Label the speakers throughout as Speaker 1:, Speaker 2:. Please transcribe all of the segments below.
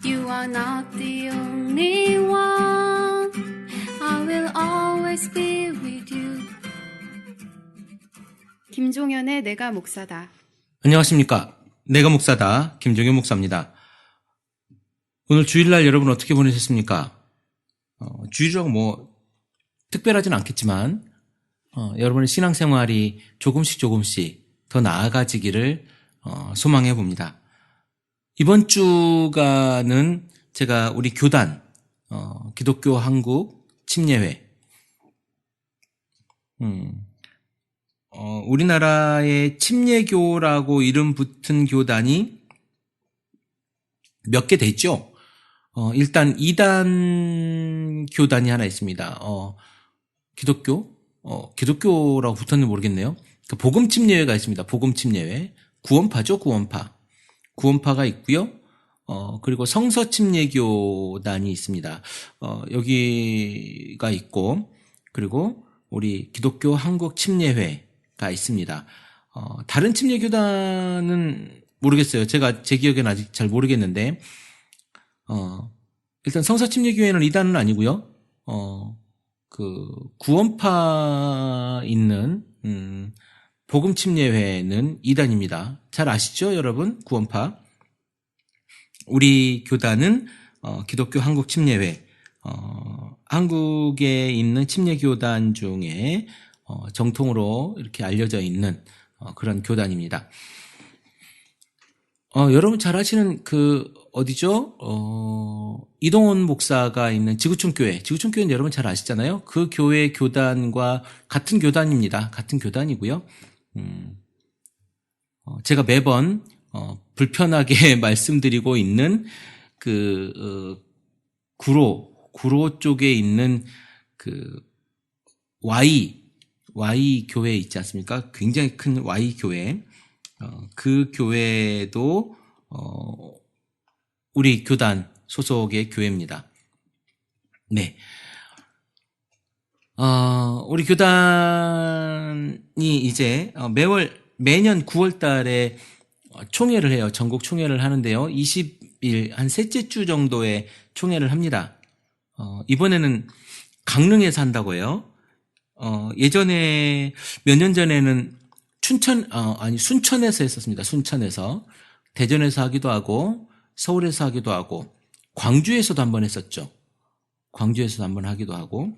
Speaker 1: You are not the only one. I will always be with you. 김종현의 내가 목사다.
Speaker 2: 안녕하십니까. 내가 목사다. 김종현 목사입니다. 오늘 주일날 여러분 어떻게 보내셨습니까? 주일이라고 뭐 특별하진 않겠지만 여러분의 신앙생활이 조금씩 더 나아가지기를 소망해 봅니다. 이번 주간은 제가 우리 교단 기독교 한국 침례회 우리나라의 침례교라고 이름 붙은 교단이 몇 개 됐죠. 일단 2단 교단이 하나 있습니다. 기독교라고 붙었는지 모르겠네요. 복음 침례회가 있습니다. 복음 침례회. 구원파죠, 구원파. 구원파가 있고요. 그리고 성서 침례교단이 있습니다. 여기가 있고, 그리고 우리 기독교 한국 침례회가 있습니다. 다른 침례교단은 모르겠어요. 제가 제 기억에는 아직 잘 모르겠는데, 일단 성서 침례교회는 2단은 아니고요. 구원파 있는, 복음 침례회는 2단입니다. 잘 아시죠, 여러분? 구원파. 우리 교단은, 기독교 한국 침례회, 한국에 있는 침례교단 중에, 정통으로 이렇게 알려져 있는, 그런 교단입니다. 여러분 잘 아시는 어디죠? 이동원 목사가 있는 지구촌교회. 지구촌교회는 여러분 잘 아시잖아요? 그 교회 교단과 같은 교단입니다. 같은 교단이고요. 제가 매번, 불편하게 말씀드리고 있는 구로 쪽에 있는 Y 교회 있지 않습니까? 굉장히 큰 Y 교회. 그 교회도, 우리 교단 소속의 교회입니다. 네. 우리 교단이 이제 매년 9월 달에 총회를 해요. 전국 총회를 하는데요. 20일, 한 셋째 주 정도에 총회를 합니다. 이번에는 강릉에서 한다고 해요. 예전에, 몇 년 전에는 순천에서 했었습니다. 순천에서. 대전에서 하기도 하고, 서울에서 하기도 하고, 광주에서도 한번 했었죠. 광주에서도 한번 하기도 하고,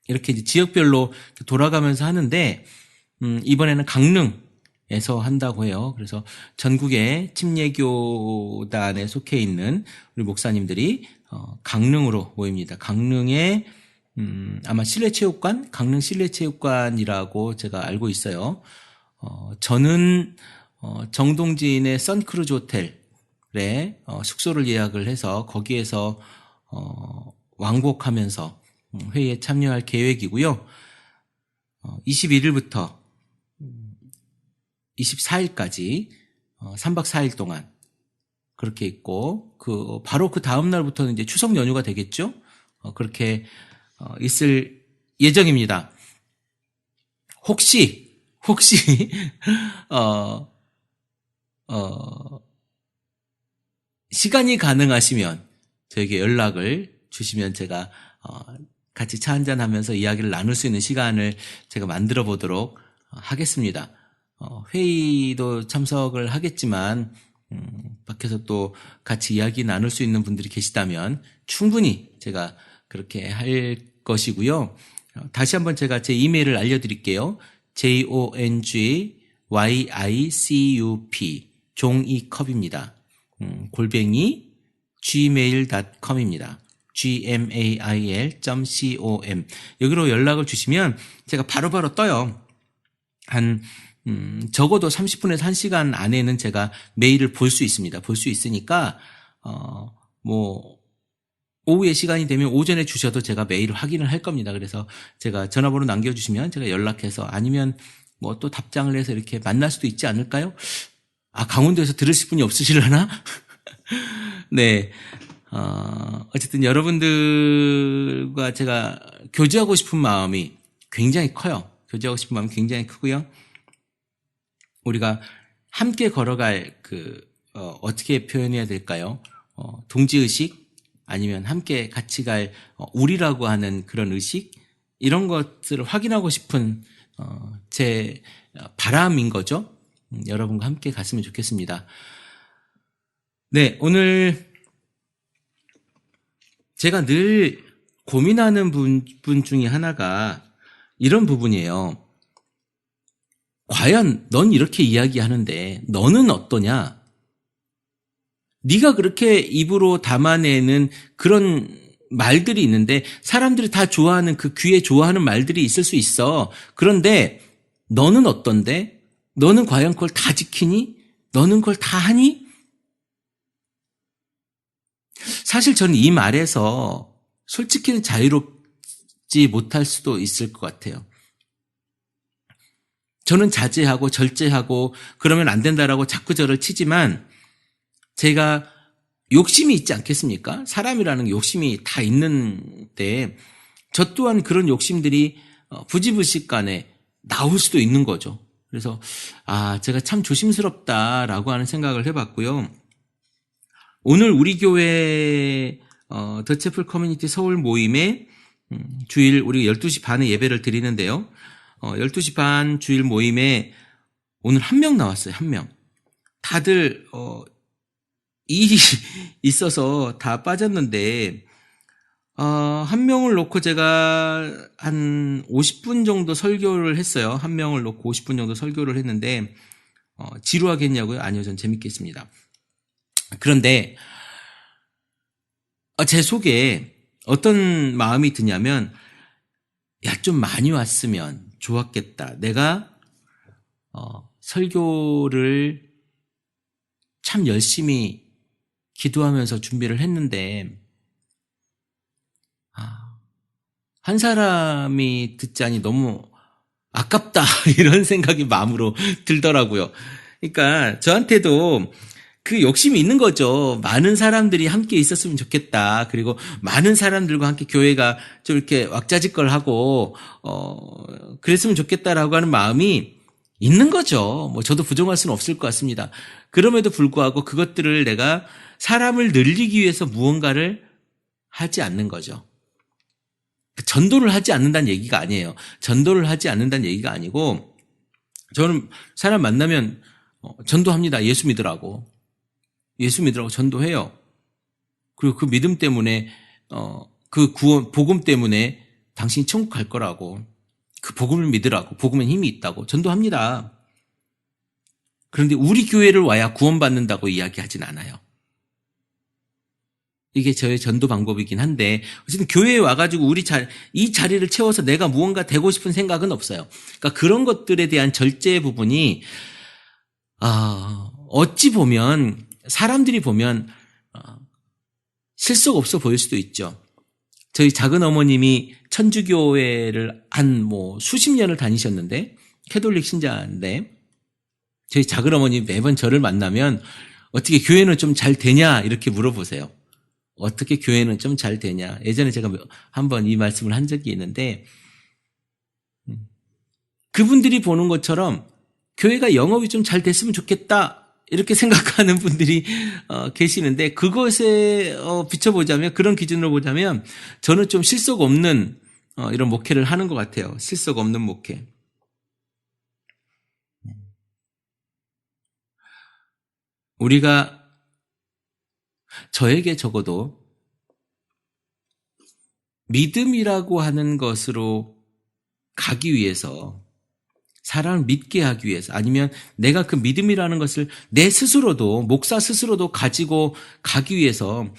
Speaker 2: 이렇게 이제 지역별로 돌아가면서 하는데, 이번에는 강릉에서 한다고 해요. 그래서 전국의 침례교단에 속해 있는 우리 목사님들이, 강릉으로 모입니다. 강릉에, 아마 실내체육관? 강릉 실내체육관이라고 제가 알고 있어요. 저는, 정동진의 선크루즈 호텔에, 숙소를 예약을 해서 거기에서, 왕복하면서 회의에 참여할 계획이고요. 21일부터 24일까지 3박 4일 동안 그렇게 있고 바로 그 다음 날부터는 이제 추석 연휴가 되겠죠. 그렇게 있을 예정입니다. 혹시 시간이 가능하시면 저에게 연락을 주시면 제가 같이 차 한잔 하면서 이야기를 나눌 수 있는 시간을 제가 만들어 보도록 하겠습니다. 회의도 참석을 하겠지만 밖에서 또 같이 이야기 나눌 수 있는 분들이 계시다면 충분히 제가 그렇게 할 것이고요. 다시 한번 제가 제 이메일을 알려드릴게요. JONGYICUP 종이컵입니다. @ gmail.com입니다. gmail.com 여기로 연락을 주시면 제가 바로바로 떠요. 적어도 30분에서 1시간 안에는 제가 메일을 볼 수 있습니다. 볼 수 있으니까 오후에 시간이 되면 오전에 주셔도 제가 메일을 확인을 할 겁니다. 그래서 제가 전화번호 남겨주시면 제가 연락해서 아니면 또 답장을 해서 이렇게 만날 수도 있지 않을까요? 강원도에서 들으실 분이 없으시려나? 네. 어쨌든 여러분들과 제가 교제하고 싶은 마음이 굉장히 커요. 교제하고 싶은 마음이 굉장히 크고요. 우리가 함께 걸어갈 어떻게 표현해야 될까요? 동지의식 아니면 함께 같이 갈 우리라고 하는 그런 의식 이런 것들을 확인하고 싶은 제 바람인 거죠. 여러분과 함께 갔으면 좋겠습니다. 네, 오늘 제가 늘 고민하는 부분 중에 하나가 이런 부분이에요. 과연 넌 이렇게 이야기하는데 너는 어떠냐? 네가 그렇게 입으로 담아내는 그런 말들이 있는데 사람들이 다 좋아하는 그 귀에 좋아하는 말들이 있을 수 있어. 그런데 너는 어떤데? 너는 과연 그걸 다 지키니? 너는 그걸 다 하니? 사실 저는 이 말에서 솔직히는 자유롭지 못할 수도 있을 것 같아요. 저는 자제하고 절제하고 그러면 안 된다라고 자꾸 저를 치지만 제가 욕심이 있지 않겠습니까? 사람이라는 욕심이 다 있는데 저 또한 그런 욕심들이 부지불식간에 나올 수도 있는 거죠. 그래서 제가 참 조심스럽다라고 하는 생각을 해봤고요. 오늘 우리 교회 더 채플 커뮤니티 서울 모임에 주일 우리 12시 반에 예배를 드리는데요. 12시 반 주일 모임에 오늘 한 명 나왔어요. 한 명. 다들 일이 있어서 다 빠졌는데 한 명을 놓고 제가 한 50분 정도 설교를 했어요. 한 명을 놓고 50분 정도 설교를 했는데 지루하겠냐고요? 아니요. 전 재밌게 했습니다. 그런데 제 속에 어떤 마음이 드냐면 좀 많이 왔으면 좋았겠다. 내가 설교를 참 열심히 기도하면서 준비를 했는데 한 사람이 듣자니 너무 아깝다 이런 생각이 마음으로 들더라고요. 그러니까 저한테도 그 욕심이 있는 거죠. 많은 사람들이 함께 있었으면 좋겠다. 그리고 많은 사람들과 함께 교회가 좀 이렇게 왁자지껄하고 그랬으면 좋겠다라고 하는 마음이 있는 거죠. 저도 부정할 수는 없을 것 같습니다. 그럼에도 불구하고 그것들을 내가 사람을 늘리기 위해서 무언가를 하지 않는 거죠. 전도를 하지 않는다는 얘기가 아니에요. 전도를 하지 않는다는 얘기가 아니고 저는 사람 만나면 전도합니다. 예수 믿으라고 전도해요. 그리고 그 믿음 때문에 그 구원 복음 때문에 당신이 천국 갈 거라고 그 복음을 믿으라고 복음엔 힘이 있다고 전도합니다. 그런데 우리 교회를 와야 구원받는다고 이야기하진 않아요. 이게 저의 전도 방법이긴 한데 어쨌든 교회에 와가지고 이 자리를 채워서 내가 무언가 되고 싶은 생각은 없어요. 그러니까 그런 것들에 대한 절제 부분이 어찌 보면 사람들이 보면 실속 없어 보일 수도 있죠. 저희 작은 어머님이 천주교회를 한 수십 년을 다니셨는데 캐톨릭 신자인데 저희 작은 어머님 매번 저를 만나면 어떻게 교회는 좀 잘 되냐 이렇게 물어보세요. 어떻게 교회는 좀 잘 되냐. 예전에 제가 한번 이 말씀을 한 적이 있는데 그분들이 보는 것처럼 교회가 영업이 좀 잘 됐으면 좋겠다 이렇게 생각하는 분들이 계시는데 그것에 비춰보자면 그런 기준으로 보자면 저는 좀 실속 없는 이런 목회를 하는 것 같아요. 실속 없는 목회. 우리가 저에게 적어도 믿음이라고 하는 것으로 가기 위해서 사람을 믿게 하기 위해서 아니면 내가 그 믿음이라는 것을 내 스스로도 목사 스스로도 가지고 가기 위해서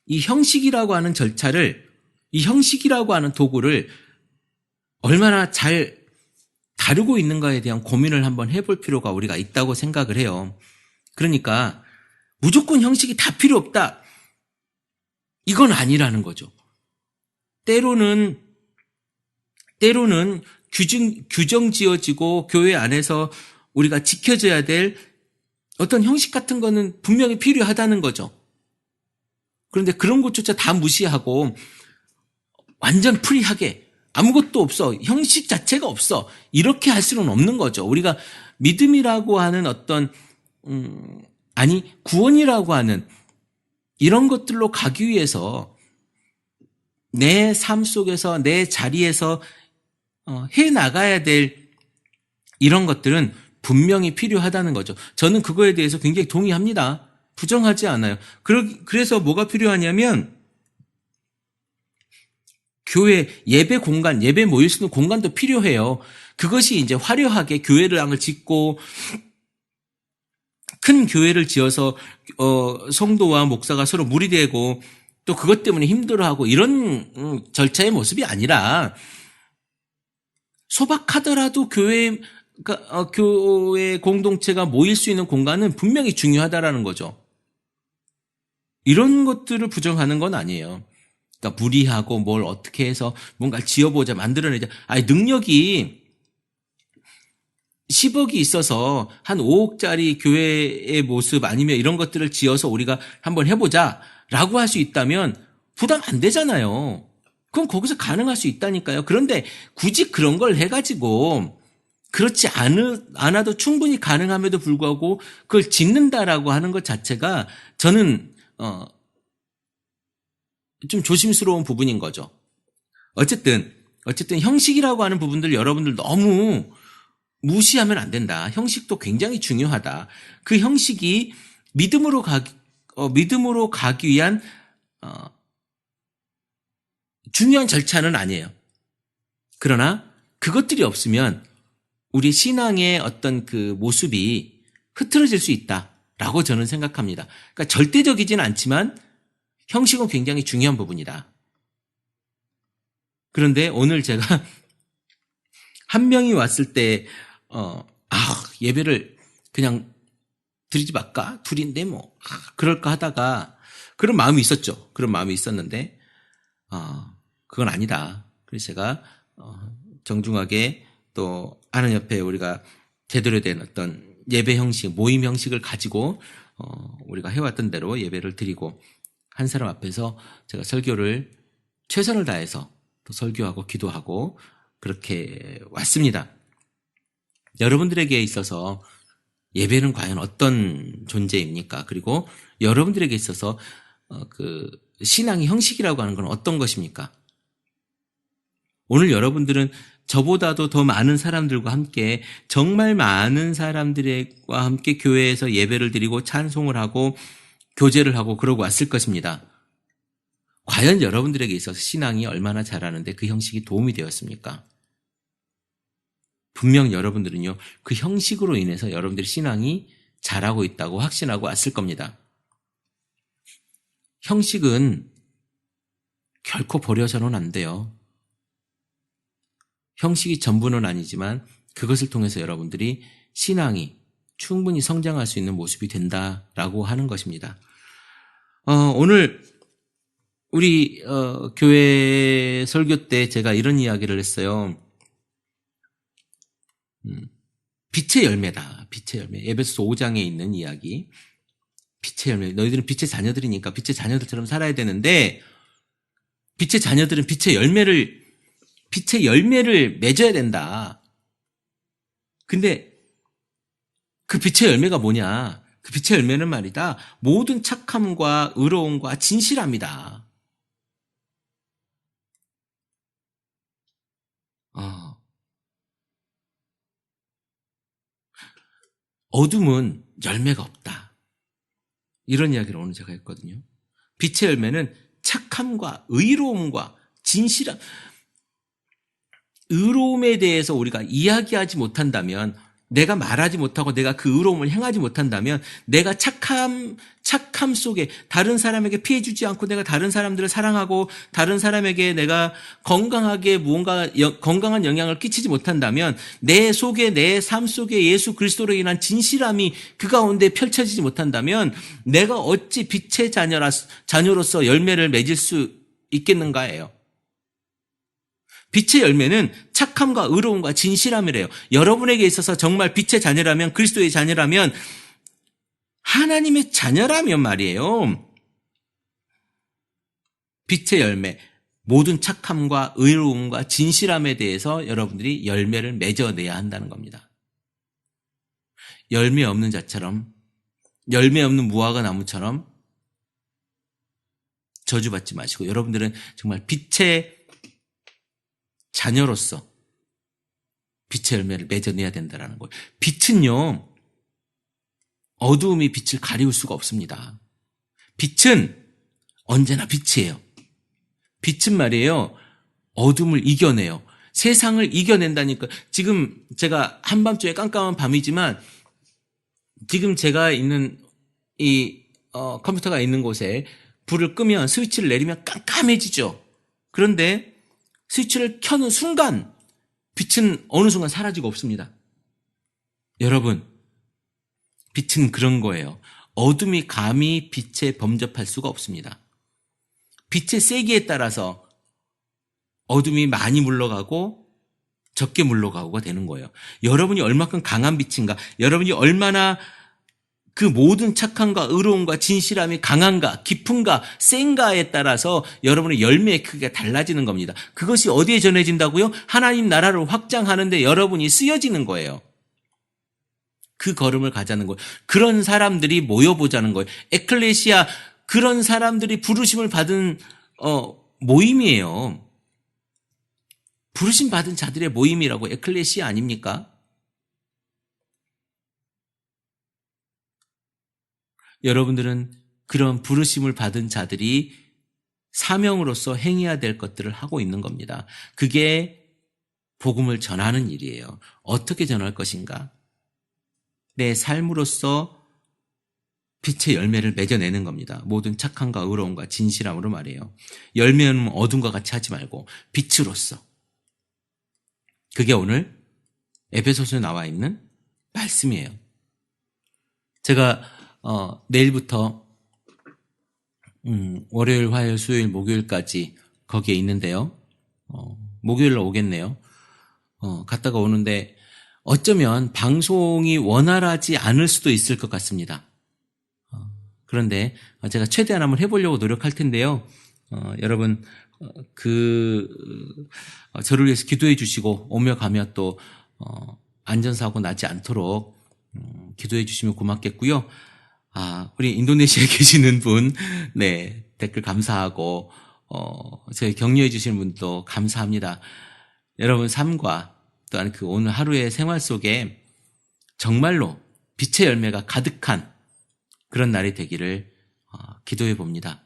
Speaker 2: 이 형식이라고 하는 절차를 이 형식이라고 하는 도구를 얼마나 잘 다루고 있는가에 대한 고민을 한번 해볼 필요가 우리가 있다고 생각을 해요. 그러니까 무조건 형식이 다 필요 없다. 이건 아니라는 거죠. 때로는 규정 지어지고 교회 안에서 우리가 지켜져야 될 어떤 형식 같은 거는 분명히 필요하다는 거죠. 그런데 그런 것조차 다 무시하고 완전 프리하게 아무것도 없어. 형식 자체가 없어. 이렇게 할 수는 없는 거죠. 우리가 믿음이라고 하는 어떤 구원이라고 하는 이런 것들로 가기 위해서 내 삶 속에서 내 자리에서 해 나가야 될 이런 것들은 분명히 필요하다는 거죠. 저는 그거에 대해서 굉장히 동의합니다. 부정하지 않아요. 그래서 뭐가 필요하냐면 교회 예배 공간, 예배 모일 수 있는 공간도 필요해요. 그것이 이제 화려하게 교회를 짓고 큰 교회를 지어서 성도와 목사가 서로 무리되고 또 그것 때문에 힘들어하고 이런 절차의 모습이 아니라 소박하더라도 교회 공동체가 모일 수 있는 공간은 분명히 중요하다라는 거죠. 이런 것들을 부정하는 건 아니에요. 그러니까 무리하고 뭘 어떻게 해서 뭔가 지어보자, 만들어내자. 능력이 10억이 있어서 한 5억짜리 교회의 모습 아니면 이런 것들을 지어서 우리가 한번 해보자라고 할 수 있다면 부담 안 되잖아요. 그럼 거기서 가능할 수 있다니까요. 그런데 굳이 그런 걸 해가지고 그렇지 않아도 충분히 가능함에도 불구하고 그걸 짓는다라고 하는 것 자체가 저는 좀 조심스러운 부분인 거죠. 어쨌든 형식이라고 하는 부분들 여러분들 너무 무시하면 안 된다. 형식도 굉장히 중요하다. 그 형식이 믿음으로 가기 위한 중요한 절차는 아니에요. 그러나 그것들이 없으면 우리 신앙의 어떤 그 모습이 흐트러질 수 있다라고 저는 생각합니다. 그러니까 절대적이진 않지만 형식은 굉장히 중요한 부분이다. 그런데 오늘 제가 한 명이 왔을 때 예배를 그냥 드리지 말까? 둘인데 그럴까 하다가 그런 마음이 있었죠. 그런 마음이 있었는데 그건 아니다. 그래서 제가 정중하게 또 하는 옆에 우리가 제대로 된 어떤 예배 형식, 모임 형식을 가지고 우리가 해왔던 대로 예배를 드리고 한 사람 앞에서 제가 설교를 최선을 다해서 또 설교하고 기도하고 그렇게 왔습니다. 여러분들에게 있어서 예배는 과연 어떤 존재입니까? 그리고 여러분들에게 있어서 그 신앙의 형식이라고 하는 건 어떤 것입니까? 오늘 여러분들은 저보다도 더 많은 사람들과 함께 정말 많은 사람들과 함께 교회에서 예배를 드리고 찬송을 하고 교제를 하고 그러고 왔을 것입니다. 과연 여러분들에게 있어서 신앙이 얼마나 잘하는데 그 형식이 도움이 되었습니까? 분명 여러분들은요, 그 형식으로 인해서 여러분들의 신앙이 잘하고 있다고 확신하고 왔을 겁니다. 형식은 결코 버려서는 안 돼요. 형식이 전부는 아니지만 그것을 통해서 여러분들이 신앙이 충분히 성장할 수 있는 모습이 된다라고 하는 것입니다. 오늘 우리 교회 설교 때 제가 이런 이야기를 했어요. 빛의 열매다. 빛의 열매. 에베소서 5장에 있는 이야기. 빛의 열매. 너희들은 빛의 자녀들이니까 빛의 자녀들처럼 살아야 되는데 빛의 자녀들은 빛의 열매를 맺어야 된다. 근데 그 빛의 열매가 뭐냐? 그 빛의 열매는 말이다. 모든 착함과 의로움과 진실함이다. 어둠은 열매가 없다. 이런 이야기를 오늘 제가 했거든요. 빛의 열매는 착함과 의로움과 진실함. 의로움에 대해서 우리가 이야기하지 못한다면, 내가 말하지 못하고 내가 그 의로움을 행하지 못한다면 내가 착함 속에 다른 사람에게 피해 주지 않고 내가 다른 사람들을 사랑하고 다른 사람에게 내가 건강하게 무언가 건강한 영향을 끼치지 못한다면 내 속에 내 삶 속에 예수 그리스도로 인한 진실함이 그 가운데 펼쳐지지 못한다면 내가 어찌 빛의 자녀로서 열매를 맺을 수 있겠는가예요. 빛의 열매는 착함과 의로움과 진실함이래요. 여러분에게 있어서 정말 빛의 자녀라면, 그리스도의 자녀라면, 하나님의 자녀라면 말이에요. 빛의 열매, 모든 착함과 의로움과 진실함에 대해서 여러분들이 열매를 맺어내야 한다는 겁니다. 열매 없는 자처럼, 열매 없는 무화과 나무처럼 저주받지 마시고 여러분들은 정말 빛의 자녀로서 빛의 열매를 맺어내야 된다는 거예요. 빛은요, 어두움이 빛을 가리울 수가 없습니다. 빛은 언제나 빛이에요. 빛은 말이에요, 어둠을 이겨내요. 세상을 이겨낸다니까. 지금 제가 한밤중에 깜깜한 밤이지만 지금 제가 있는 이 컴퓨터가 있는 곳에 불을 끄면 스위치를 내리면 깜깜해지죠. 그런데 스위치를 켜는 순간 빛은 어느 순간 사라지고 없습니다. 여러분, 빛은 그런 거예요. 어둠이 감히 빛에 범접할 수가 없습니다. 빛의 세기에 따라서 어둠이 많이 물러가고 적게 물러가고가 되는 거예요. 여러분이 얼마큼 강한 빛인가, 여러분이 얼마나 그 모든 착함과 의로움과 진실함이 강한가, 깊은가, 센가에 따라서 여러분의 열매의 크기가 달라지는 겁니다. 그것이 어디에 전해진다고요? 하나님 나라를 확장하는데 여러분이 쓰여지는 거예요. 그 걸음을 가자는 거예요. 그런 사람들이 모여보자는 거예요. 에클레시아, 그런 사람들이 부르심을 받은 모임이에요. 부르심 받은 자들의 모임이라고 에클레시아 아닙니까? 여러분들은 그런 부르심을 받은 자들이 사명으로서 행해야 될 것들을 하고 있는 겁니다. 그게 복음을 전하는 일이에요. 어떻게 전할 것인가? 내 삶으로서 빛의 열매를 맺어내는 겁니다. 모든 착함과 의로움과 진실함으로 말해요. 열매는 어둠과 같이 하지 말고 빛으로서. 그게 오늘 에베소서에 나와 있는 말씀이에요. 제가 내일부터 월요일, 화요일, 수요일, 목요일까지 거기에 있는데요. 목요일로 오겠네요. 갔다가 오는데 어쩌면 방송이 원활하지 않을 수도 있을 것 같습니다. 그런데 제가 최대한 한번 해보려고 노력할 텐데요. 여러분 저를 위해서 기도해 주시고 오며 가며 또 안전사고 나지 않도록 기도해 주시면 고맙겠고요. 우리 인도네시아에 계시는 분, 네, 댓글 감사하고, 저희 격려해 주시는 분도 감사합니다. 여러분 삶과 또한 그 오늘 하루의 생활 속에 정말로 빛의 열매가 가득한 그런 날이 되기를 기도해 봅니다.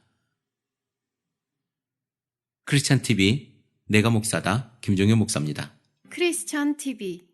Speaker 2: 크리스찬 TV, 내가 목사다, 김종현 목사입니다.
Speaker 1: 크리스찬 TV